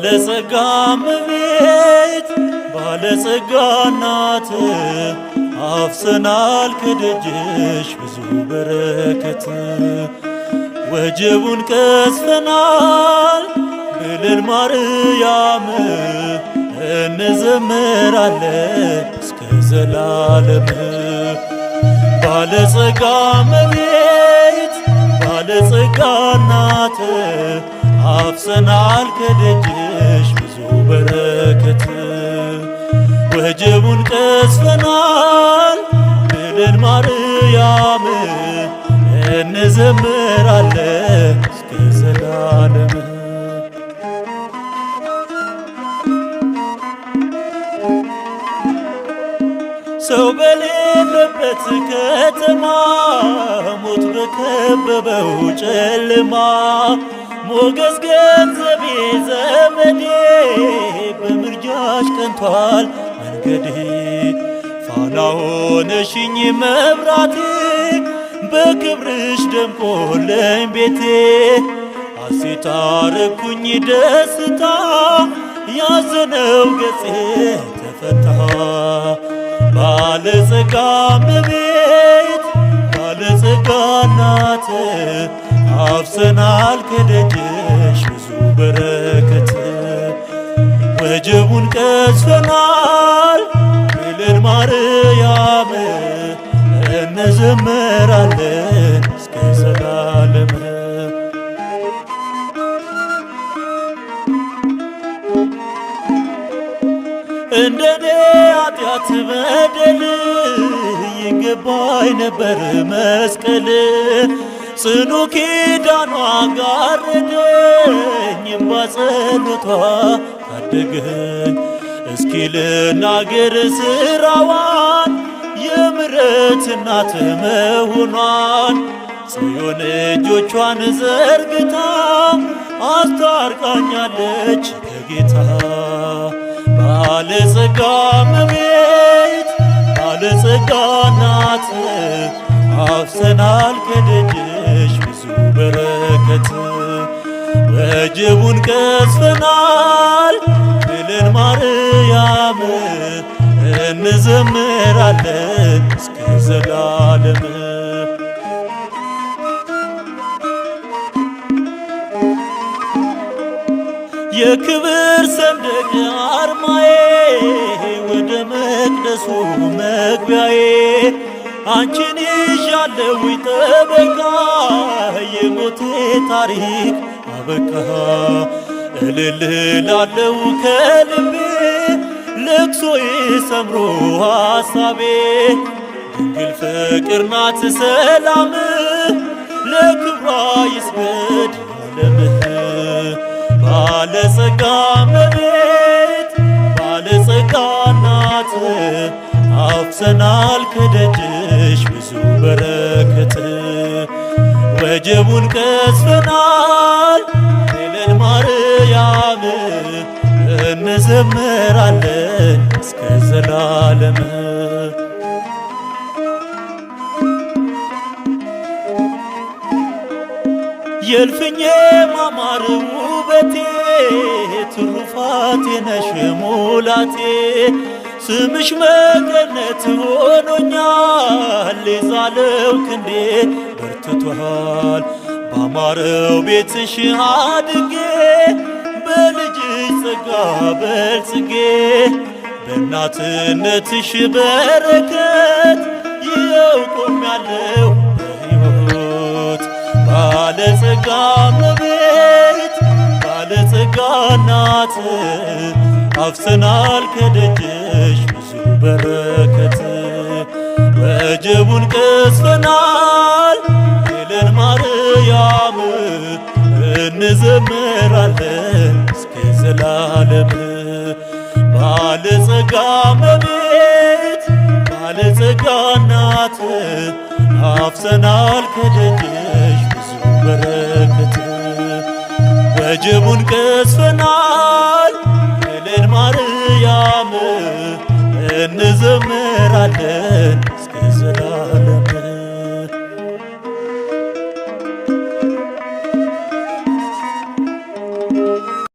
ባለጸጋ እመቤት ባለጸጋ እናት አፍሰናል ከደጅሽ ብዙ በረከት። ወጀቡን ቀስፈናል ብለን ማርያም እንዘምራለን እስከ ዘላለም። ባለጸጋ እመቤት ባለጸጋ እናት አፍሰናል ከደጅሽ ብዙ በረከት። ወጀቡን ቀስፈናል ብለን ማርያም እንዘምራለን እስከ ዘላለም። ሰው በሌለበት ከተማ ሞት በከበበው ጨለማ ሞገስ ገንዘቤ ዘመዴ በምልጃሽ ቀንቷል መንገዴ። ፋና ሆነሽኝ መብራቴ በክብርሽ ደምቆለኝ ቤቴ። ሐሴት አረኩኝ ደስታ ያዘነው ገጼ ተፈታ። ባለጸጋ እመቤት ባለጸጋ እናት አፍሰናል ከደጅሽ ብዙ በረከት። ወጀቡን ቀስፈናል ብለን ማርያም እንዘምራለን እስከ ዘላለም። እንደኔ ኃጢአት በደል ይገባኝ ነበር መስቀል። ጽኑ ኪዳኗ ጋረደኝ በጸሎቷ ታደገኝ። እስኪ ልናገር ስራዋን የምሕረት እናት መሆኗን። ጽዮን እጆቿን ዘርግታ አስታርቃኛለች ከጌታ። ባለጸጋ እመቤት ባለጸጋ እናት አፍሰናል ከደጅሽ ብዙ በረከት። ወጀቡን ቀስፈናል ብለን ማርያም እንዘምራለን እስከ ዘላለም። የክብር ሰንደቅ አርማዬ ወደ መቅደሱ መግቢያዬ አንቺን ይዣለሁ ጠበቃ። የሞቴ ታሪክ አበቃ። እልል እላለሁ ከልቤ ለቅሶዬ ሰምሮ ሐሳቤ። ድንግል ፍቅር ናት ሰላም ለክብሯ ይስገድ ዓለምህ። ባለጸጋ እመቤት ባለጸጋ እናት አፍሰናል ከደጅሽ ብዙ በረከት። ወጀቡን ቀስፈናል ብለን ማርያም እንዘምራለን እስከ ዘላለም። የእልፍኜ ማማር ውበቴ ትሩፋቴ ነሽ ሙላቴ። ስምሽ መቀነት ሆኖኛል የዛለው ክንዴ በርትቷል። ባማረው ቤትሽ አድጌ በልጅሽ ጸጋ በልጽጌ። በእናትነትሽ በረከት ይኸው ቆሜያለሁ በሕይወት። ባለጸጋ እመቤት ባለጸጋ እናት አፍሰናል ከደጅሽ ብዙ በረከት። ወጀቡን ቀስፈናል ብለን ማርያም እንዘምራለን እስከ ዘላለም። ባለጸጋ እመቤት ባለጸጋ እናት አፍሰናል ከደጅሽ ብዙ በረከት። ወጀቡን ቀስፈናል ብለን ማርያም እንዘምራለን